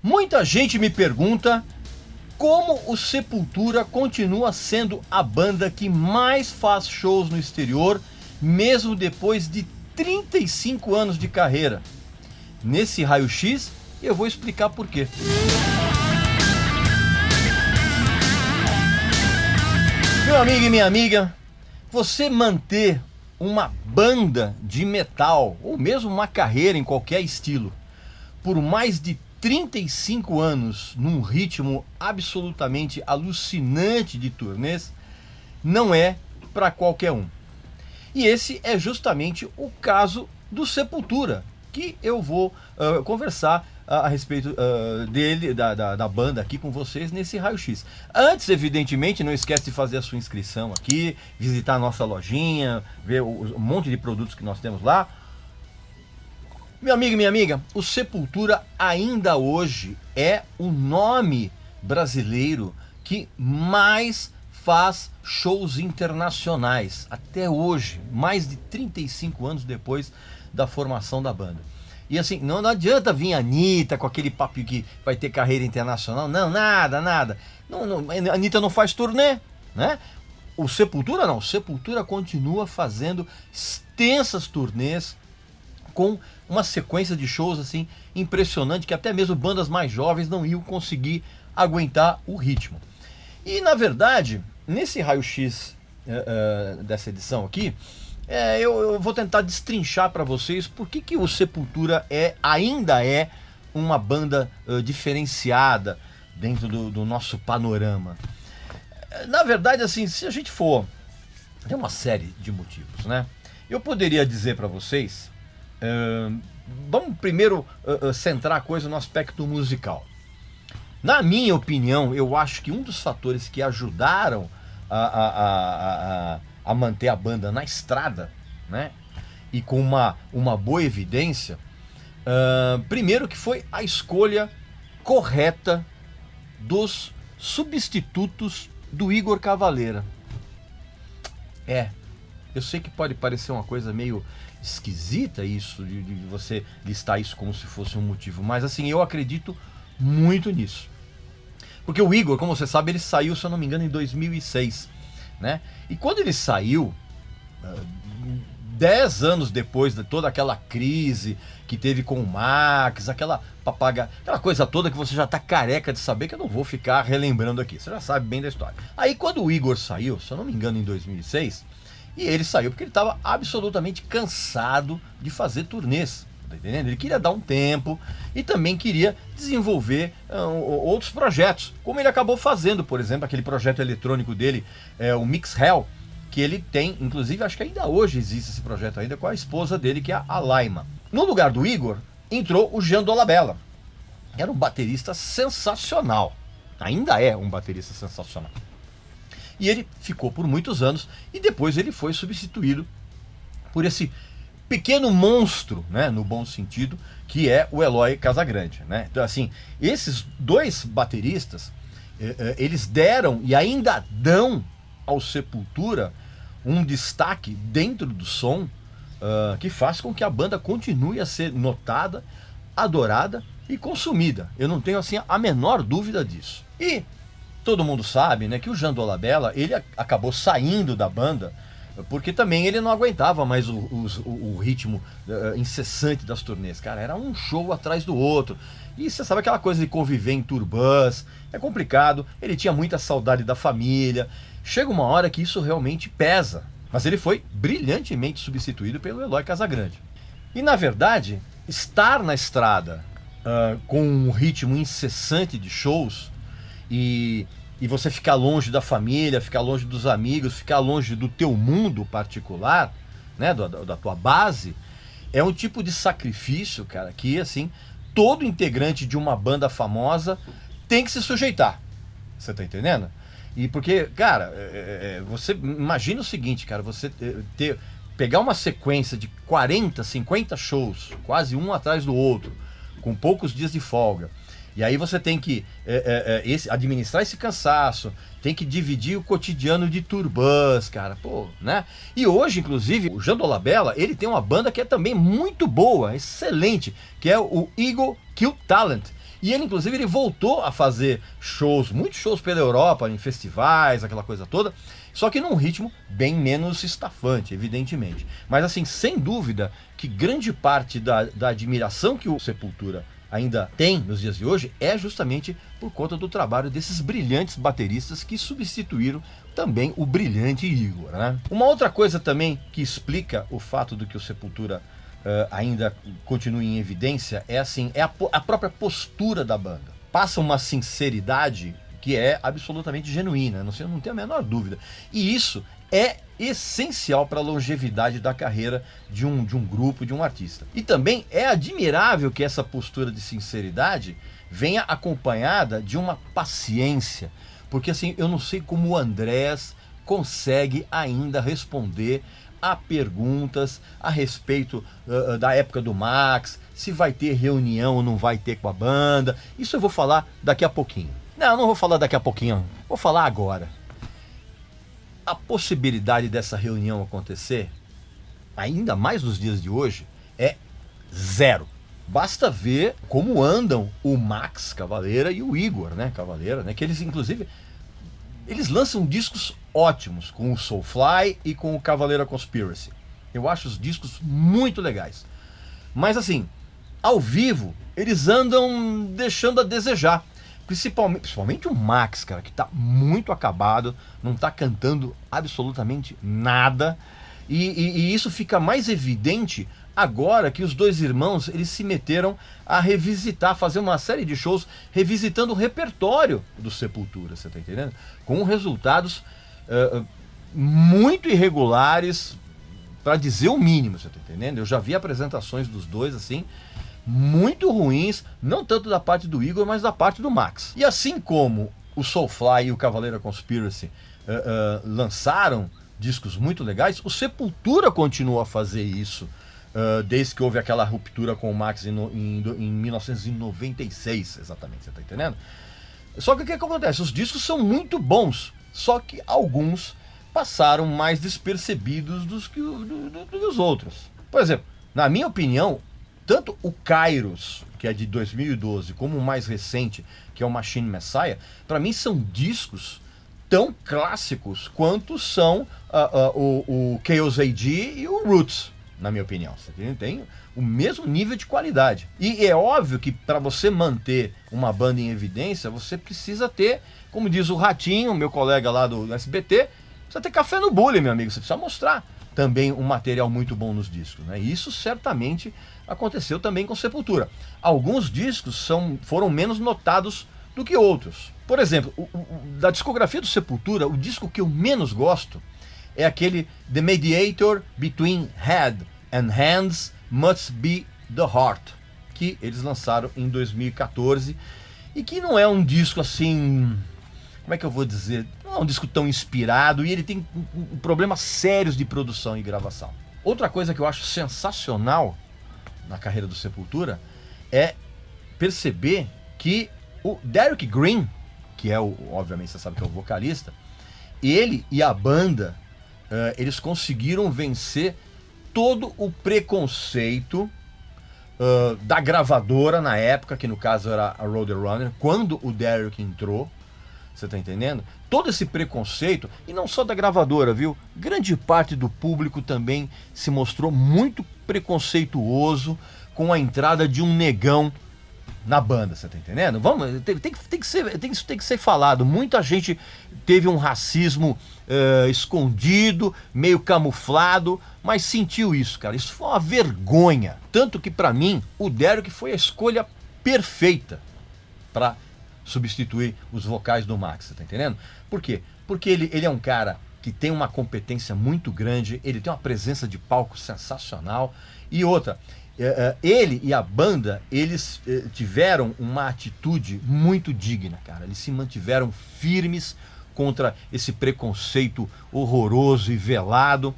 Muita gente me pergunta como o Sepultura continua sendo a banda que mais faz shows no exterior, mesmo depois de 35 anos de carreira. Nesse raio-x, eu vou explicar por quê. Meu amigo e minha amiga, você manter uma banda de metal, ou mesmo uma carreira em qualquer estilo, por mais de 35 anos num ritmo absolutamente alucinante de turnês, não é para qualquer um. E esse é justamente o caso do Sepultura, que eu vou conversar a respeito dele, da banda aqui com vocês nesse raio-x. Antes, evidentemente, não esquece de fazer a sua inscrição aqui, visitar a nossa lojinha, ver um monte de produtos que nós temos lá. Meu amigo e minha amiga, o Sepultura ainda hoje é o nome brasileiro que mais faz shows internacionais. Até hoje, mais de 35 anos depois da formação da banda. E assim, não adianta vir a Anitta com aquele papo que vai ter carreira internacional. Não, nada. A Anitta não faz turnê, né? O Sepultura não. O Sepultura continua fazendo extensas turnês com uma sequência de shows assim impressionante, que até mesmo bandas mais jovens não iam conseguir aguentar o ritmo. E na verdade, nesse raio-x dessa edição aqui, eu vou tentar destrinchar para vocês por que o Sepultura ainda é uma banda diferenciada dentro do nosso panorama. Na verdade, assim, se a gente for... Tem uma série de motivos, né? Eu poderia dizer para vocês... vamos primeiro centrar a coisa no aspecto musical. Na minha opinião, eu acho que um dos fatores que ajudaram a manter a banda na estrada, né, e com uma boa evidência, primeiro que foi a escolha correta dos substitutos do Igor Cavalleira. Eu sei que pode parecer uma coisa meio esquisita isso, de você listar isso como se fosse um motivo, mas assim, eu acredito muito nisso. Porque o Igor, como você sabe, ele saiu, se eu não me engano, em 2006, né? E quando ele saiu, 10 anos depois de toda aquela crise que teve com o Max, aquela coisa toda que você já tá careca de saber, que eu não vou ficar relembrando aqui, você já sabe bem da história. Aí quando o Igor saiu, se eu não me engano, em 2006, e ele saiu porque ele estava absolutamente cansado de fazer turnês, tá entendendo? Ele queria dar um tempo e também queria desenvolver outros projetos, como ele acabou fazendo, por exemplo, aquele projeto eletrônico dele, o Mix Hell, que ele tem, inclusive, acho que ainda hoje existe esse projeto ainda com a esposa dele, que é a Laima. No lugar do Igor, entrou o Jean Dolabella. Era um baterista sensacional, ainda é um baterista sensacional. E ele ficou por muitos anos e depois ele foi substituído por esse pequeno monstro, né, no bom sentido, que é o Eloy Casagrande, né? Então, assim, esses dois bateristas, eles deram e ainda dão ao Sepultura um destaque dentro do som que faz com que a banda continue a ser notada, adorada e consumida. Eu não tenho assim a menor dúvida disso. E todo mundo sabe, né, que o Jean Dolabella, ele acabou saindo da banda porque também ele não aguentava mais o ritmo incessante das turnês. Cara, era um show atrás do outro. E você sabe aquela coisa de conviver em tour bus, é complicado, ele tinha muita saudade da família. Chega uma hora que isso realmente pesa. Mas ele foi brilhantemente substituído pelo Eloy Casagrande. E na verdade, estar na estrada com um ritmo incessante de shows e você ficar longe da família, ficar longe dos amigos, ficar longe do teu mundo particular, né, da tua base, é um tipo de sacrifício, cara, que assim, todo integrante de uma banda famosa tem que se sujeitar. Você tá entendendo? E porque, cara, você imagina o seguinte, cara, você pegar uma sequência de 40, 50 shows, quase um atrás do outro, com poucos dias de folga, e aí você tem que administrar esse cansaço, tem que dividir o cotidiano de tour bus, cara, pô, né? E hoje, inclusive, o Jean Dolabella, ele tem uma banda que é também muito boa, excelente, que é o Eagle Kill Talent, E ele, inclusive, ele voltou a fazer shows, muitos shows pela Europa, em festivais, aquela coisa toda, só que num ritmo bem menos estafante, evidentemente. Mas assim, sem dúvida que grande parte da admiração que o Sepultura ainda tem nos dias de hoje é justamente por conta do trabalho desses brilhantes bateristas que substituíram também o brilhante Igor, né? Uma outra coisa também que explica o fato de que o Sepultura ainda continua em evidência é assim, a própria postura da banda. Passa uma sinceridade que é absolutamente genuína, não tenho a menor dúvida. E isso é essencial para a longevidade da carreira de um grupo, de um artista. E também é admirável que essa postura de sinceridade venha acompanhada de uma paciência, porque assim, eu não sei como o Andrés consegue ainda responder a perguntas a respeito da época do Max, se vai ter reunião ou não vai ter com a banda. Isso eu vou falar daqui a pouquinho. Não vou falar daqui a pouquinho, vou falar agora. A possibilidade dessa reunião acontecer, ainda mais nos dias de hoje, é zero. Basta ver como andam o Max Cavalera e o Igor, né, Cavalera, né, que eles inclusive eles lançam discos ótimos com o Soulfly e com o Cavalera Conspiracy. Eu acho os discos muito legais. Mas assim, ao vivo, eles andam deixando a desejar. Principalmente o Max, cara, que tá muito acabado, não tá cantando absolutamente nada. E isso fica mais evidente agora que os dois irmãos, eles se meteram a revisitar, fazer uma série de shows revisitando o repertório do Sepultura, você tá entendendo? Com resultados muito irregulares, para dizer o mínimo, você tá entendendo? Eu já vi apresentações dos dois assim, muito ruins, não tanto da parte do Igor, mas da parte do Max. E assim como o Soulfly e o Cavalera Conspiracy lançaram discos muito legais, o Sepultura continua a fazer isso desde que houve aquela ruptura com o Max em 1996, exatamente, você tá entendendo? Só que o que acontece? Os discos são muito bons, só que alguns passaram mais despercebidos dos que os outros. Por exemplo, na minha opinião, tanto o Kairos, que é de 2012, como o mais recente, que é o Machine Messiah, para mim são discos tão clássicos quanto são o Chaos AD e o Roots, na minha opinião. Você tem o mesmo nível de qualidade. E é óbvio que para você manter uma banda em evidência, você precisa ter, como diz o Ratinho, meu colega lá do SBT, precisa ter café no bule, meu amigo. Você precisa mostrar também um material muito bom nos discos, né? E isso certamente aconteceu também com Sepultura. Alguns discos foram menos notados do que outros. Por exemplo, da discografia do Sepultura, o disco que eu menos gosto é aquele The Mediator Between Head and Hands Must Be the Heart, que eles lançaram em 2014 e que não é um disco assim, como é que eu vou dizer, não é um disco tão inspirado, e ele tem problemas sérios de produção e gravação. Outra coisa que eu acho sensacional na carreira do Sepultura é perceber que o Derek Green, que é obviamente você sabe que é o vocalista, ele e a banda, eles conseguiram vencer todo o preconceito da gravadora na época, que no caso era a Roadrunner, quando o Derek entrou, você tá entendendo? Todo esse preconceito, e não só da gravadora, viu? Grande parte do público também se mostrou muito preconceituoso com a entrada de um negão na banda, você tá entendendo? Tem que ser falado. Muita gente teve um racismo escondido, meio camuflado, mas sentiu isso, cara. Isso foi uma vergonha. Tanto que pra mim, o Derek foi a escolha perfeita pra substituir os vocais do Max, você tá entendendo? Por quê? Porque ele é um cara que tem uma competência muito grande, ele tem uma presença de palco sensacional, e outra, ele e a banda, eles tiveram uma atitude muito digna, cara. Eles se mantiveram firmes contra esse preconceito horroroso e velado.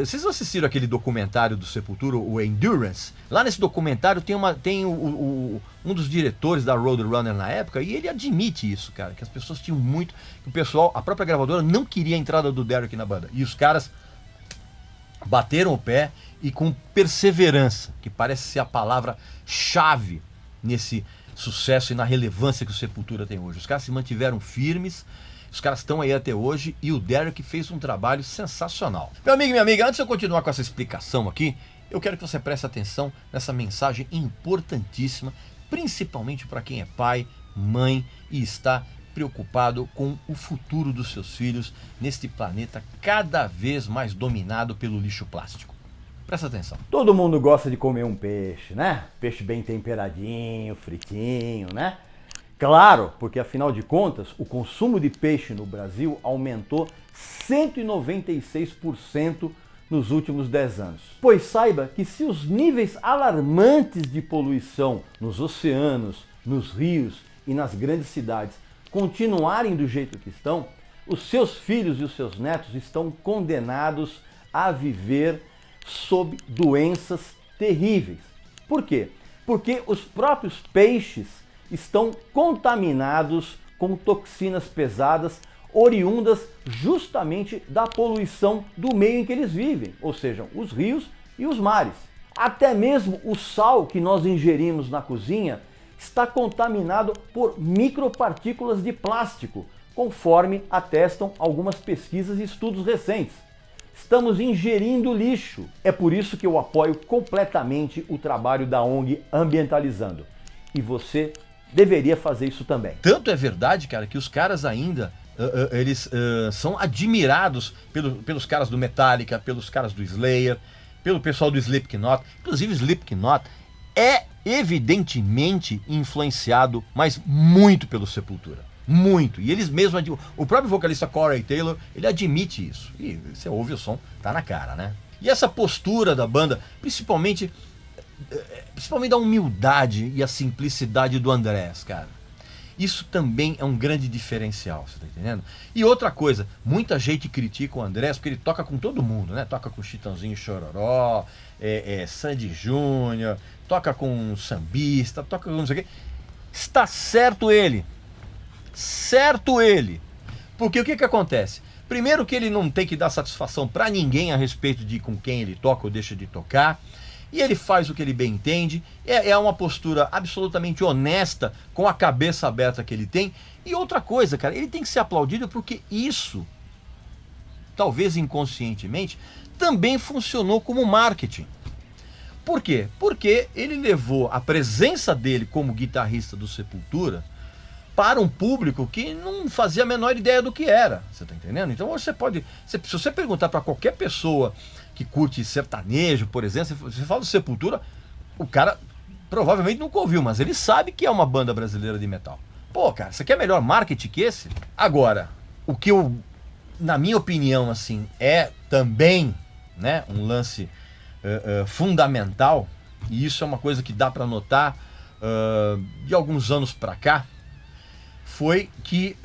Vocês assistiram aquele documentário do Sepultura, o Endurance? Lá nesse documentário tem um dos diretores da Roadrunner na época, e ele admite isso, cara, que as pessoas tinham muito, que o pessoal, a própria gravadora não queria a entrada do Derek na banda, e os caras bateram o pé e com perseverança, que parece ser a palavra-chave nesse sucesso e na relevância que o Sepultura tem hoje. Os caras se mantiveram firmes, os caras estão aí até hoje e o Derek fez um trabalho sensacional. Meu amigo e minha amiga, antes de eu continuar com essa explicação aqui, eu quero que você preste atenção nessa mensagem importantíssima, principalmente para quem é pai, mãe e está preocupado com o futuro dos seus filhos neste planeta cada vez mais dominado pelo lixo plástico. Presta atenção. Todo mundo gosta de comer um peixe, né? Peixe bem temperadinho, fritinho, né? Claro, porque afinal de contas, o consumo de peixe no Brasil aumentou 196% nos últimos 10 anos. Pois saiba que se os níveis alarmantes de poluição nos oceanos, nos rios e nas grandes cidades continuarem do jeito que estão, os seus filhos e os seus netos estão condenados a viver sob doenças terríveis. Por quê? Porque os próprios peixes estão contaminados com toxinas pesadas oriundas justamente da poluição do meio em que eles vivem, ou seja, os rios e os mares. Até mesmo o sal que nós ingerimos na cozinha está contaminado por micropartículas de plástico, conforme atestam algumas pesquisas e estudos recentes. Estamos ingerindo lixo. É por isso que eu apoio completamente o trabalho da ONG Ambientalizando. E você deveria fazer isso também. Tanto é verdade, cara, que os caras ainda eles são admirados pelos caras do Metallica, pelos caras do Slayer, pelo pessoal do Slipknot. Inclusive o Slipknot é evidentemente influenciado, mas muito pelo Sepultura. Muito. E eles mesmos, o próprio vocalista Corey Taylor, ele admite isso. E você ouve o som, tá na cara, né? E essa postura da banda, principalmente da humildade e a simplicidade do Andrés, cara. Isso também é um grande diferencial, você tá entendendo? E outra coisa, muita gente critica o Andrés porque ele toca com todo mundo, né? Toca com Chitãozinho Chororó, Sandy Júnior, toca com sambista, toca com não sei o quê. Está certo ele. Certo ele. Porque o que acontece? Primeiro que ele não tem que dar satisfação pra ninguém a respeito de com quem ele toca ou deixa de tocar. E ele faz o que ele bem entende, é uma postura absolutamente honesta, com a cabeça aberta que ele tem. E outra coisa, cara, ele tem que ser aplaudido porque isso, talvez inconscientemente, também funcionou como marketing. Por quê? Porque ele levou a presença dele como guitarrista do Sepultura para um público que não fazia a menor ideia do que era, você tá entendendo? Então você pode, se você perguntar para qualquer pessoa que curte sertanejo, por exemplo, você fala do Sepultura, o cara provavelmente nunca ouviu, mas ele sabe que é uma banda brasileira de metal. Pô, cara, você quer melhor marketing que esse? Agora, o que eu, na minha opinião, assim, é também, né, um lance fundamental, e isso é uma coisa que dá para notar de alguns anos para cá, foi que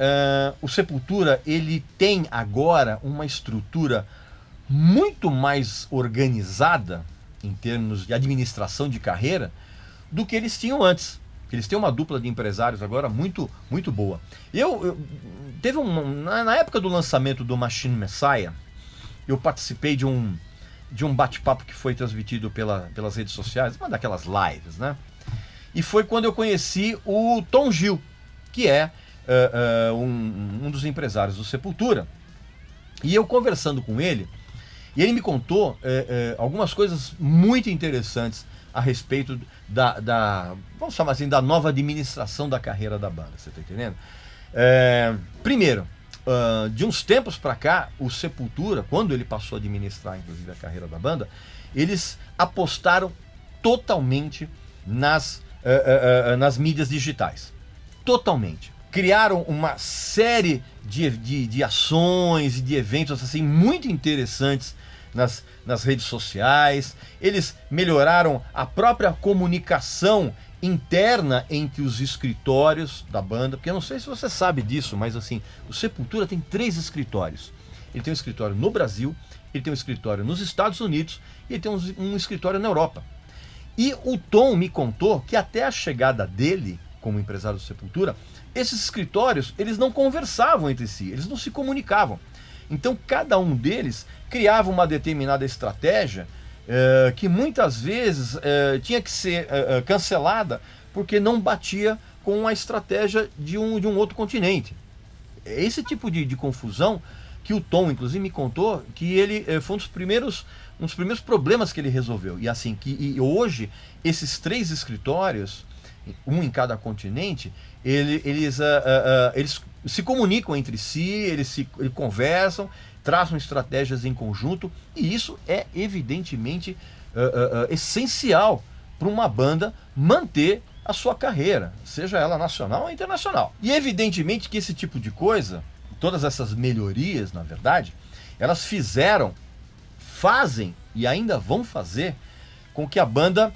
o Sepultura, ele tem agora uma estrutura muito mais organizada em termos de administração de carreira do que eles tinham antes. Eles têm uma dupla de empresários agora muito, muito boa. Teve na época do lançamento do Machine Messiah, eu participei de um bate-papo que foi transmitido pelas redes sociais, uma daquelas lives, né? E foi quando eu conheci o Tom Gil, que é um dos empresários do Sepultura. E eu conversando com ele, e ele me contou algumas coisas muito interessantes a respeito vamos chamar assim, da nova administração da carreira da banda, você tá entendendo? Primeiro, de uns tempos para cá, o Sepultura, quando ele passou a administrar inclusive a carreira da banda, eles apostaram totalmente nas mídias digitais. Totalmente. Criaram uma série de ações e de eventos assim muito interessantes nas redes sociais. Eles melhoraram a própria comunicação interna entre os escritórios da banda, porque eu não sei se você sabe disso, mas assim, o Sepultura tem 3 escritórios. Ele tem um escritório no Brasil, ele tem um escritório nos Estados Unidos e ele tem um escritório na Europa. E o Tom me contou que até a chegada dele como empresário do Sepultura, esses escritórios, eles não conversavam entre si, eles não se comunicavam. Então cada um deles criava uma determinada estratégia que muitas vezes tinha que ser cancelada porque não batia com a estratégia de um outro continente. Esse tipo de confusão que o Tom, inclusive, me contou que ele foi um dos primeiros problemas que ele resolveu. E assim, e hoje, esses 3 escritórios, um em cada continente, eles se comunicam entre si, eles conversam, traçam estratégias em conjunto, e isso é evidentemente essencial para uma banda manter a sua carreira, seja ela nacional ou internacional. E evidentemente que esse tipo de coisa, todas essas melhorias, na verdade, elas fazem e ainda vão fazer com que a banda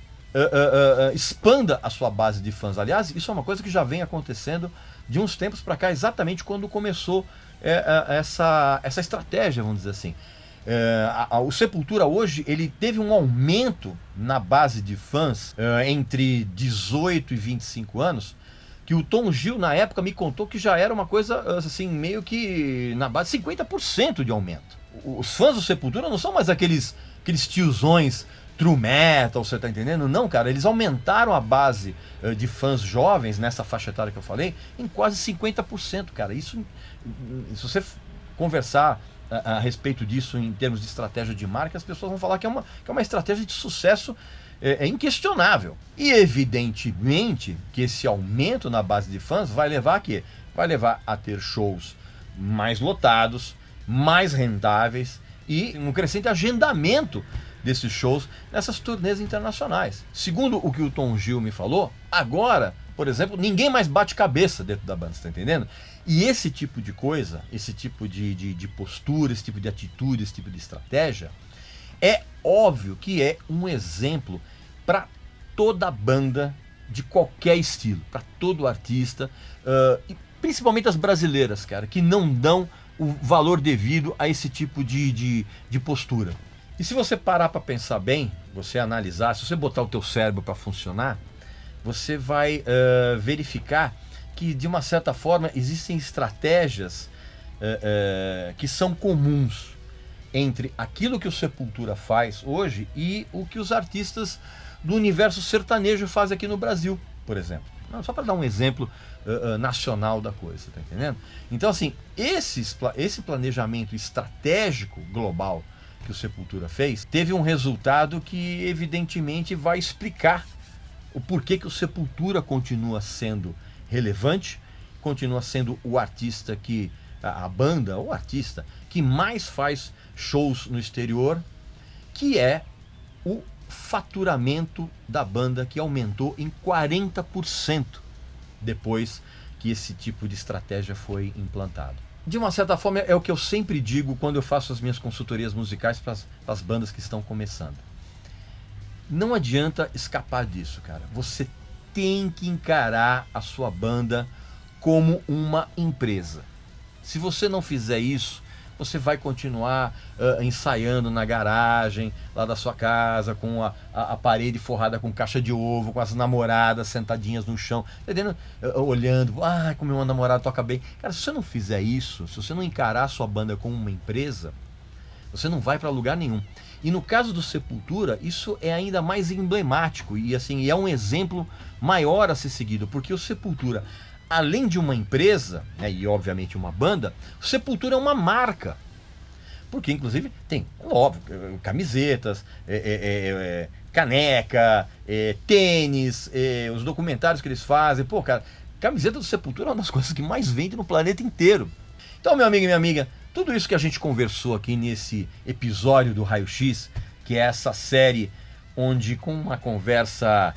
expanda a sua base de fãs. Aliás, isso é uma coisa que já vem acontecendo de uns tempos para cá, exatamente quando começou essa estratégia, vamos dizer assim. O Sepultura hoje, ele teve um aumento na base de fãs entre 18 e 25 anos, que o Tom Gil, na época, me contou que já era uma coisa, assim, meio que na base de 50% de aumento. Os fãs do Sepultura não são mais aqueles tiozões true metal, você tá entendendo? Não, cara, eles aumentaram a base de fãs jovens, nessa faixa etária que eu falei, em quase 50%, cara. Isso, se você conversar a respeito disso em termos de estratégia de marca, as pessoas vão falar que é uma estratégia de sucesso inquestionável. E evidentemente que esse aumento na base de fãs vai levar a quê? Vai levar a ter shows mais lotados, mais rentáveis e um crescente agendamento desses shows nessas turnês internacionais. Segundo o que o Tom Gil me falou, agora, por exemplo, ninguém mais bate cabeça dentro da banda, você tá entendendo? E esse tipo de coisa, esse tipo de postura, esse tipo de atitude, esse tipo de estratégia, é óbvio que é um exemplo para toda banda de qualquer estilo, para todo artista, e principalmente as brasileiras, cara, que não dão o valor devido a esse tipo de postura. E se você parar para pensar bem, você analisar, se você botar o teu cérebro para funcionar, você vai verificar que, de uma certa forma, existem estratégias que são comuns entre aquilo que o Sepultura faz hoje e o que os artistas do universo sertanejo fazem aqui no Brasil, por exemplo. Não, só para dar um exemplo nacional da coisa, tá entendendo? Então, assim, esse planejamento estratégico global que o Sepultura fez, teve um resultado que evidentemente vai explicar o porquê que o Sepultura continua sendo relevante, continua sendo o artista que, a banda, o artista que mais faz shows no exterior, que é o faturamento da banda, que aumentou em 40% depois que esse tipo de estratégia foi implantado. De uma certa forma, é o que eu sempre digo quando eu faço as minhas consultorias musicais para as bandas que estão começando. Não adianta escapar disso, cara. Você tem que encarar a sua banda como uma empresa. Se você não fizer isso, você vai continuar ensaiando na garagem lá da sua casa, com a parede forrada com caixa de ovo, com as namoradas sentadinhas no chão, entendendo? Olhando, como meu namorado toca bem. Cara, se você não fizer isso, se você não encarar a sua banda como uma empresa, você não vai para lugar nenhum. E no caso do Sepultura, isso é ainda mais emblemático e assim, é um exemplo maior a ser seguido, porque o Sepultura, além de uma empresa, né, e obviamente uma banda, o Sepultura é uma marca. Porque inclusive tem, óbvio, camisetas, caneca, tênis, os documentários que eles fazem. Pô, cara, camiseta do Sepultura é uma das coisas que mais vende no planeta inteiro. Então, meu amigo e minha amiga, tudo isso que a gente conversou aqui nesse episódio do Raio X, que é essa série onde, com uma conversa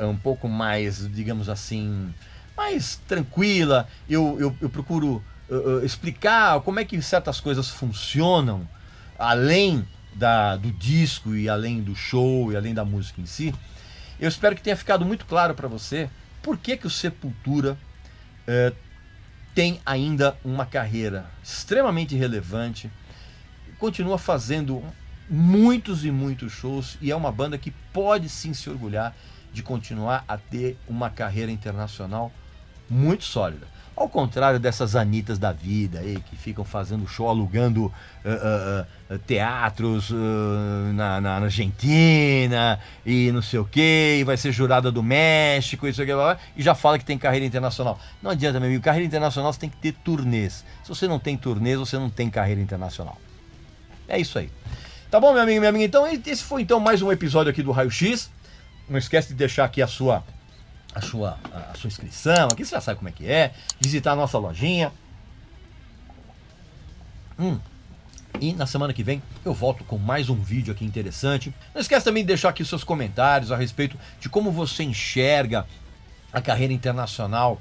um pouco mais, digamos assim, mais tranquila, eu procuro explicar como é que certas coisas funcionam além do disco e além do show e além da música em si. Eu espero que tenha ficado muito claro para você por que o Sepultura tem ainda uma carreira extremamente relevante, continua fazendo muitos e muitos shows e é uma banda que pode sim se orgulhar de continuar a ter uma carreira internacional muito sólida. Ao contrário dessas Anitas da vida aí, que ficam fazendo show, alugando teatros na Argentina e não sei o que, e vai ser jurada do México, isso aqui, e já fala que tem carreira internacional. Não adianta, meu amigo, carreira internacional você tem que ter turnês. Se você não tem turnês, você não tem carreira internacional. É isso aí. Tá bom, meu amigo e minha amiga? Então, esse foi então mais um episódio aqui do Raio X. Não esquece de deixar aqui a sua inscrição, aqui você já sabe como é que é, visitar a nossa lojinha. E na semana que vem eu volto com mais um vídeo aqui interessante. Não esquece também de deixar aqui seus comentários a respeito de como você enxerga a carreira internacional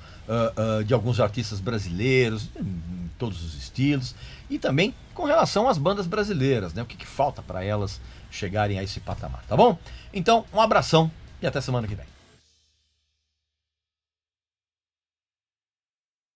de alguns artistas brasileiros, em todos os estilos, e também com relação às bandas brasileiras, né? O que falta para elas chegarem a esse patamar, tá bom? Então, um abração e até semana que vem.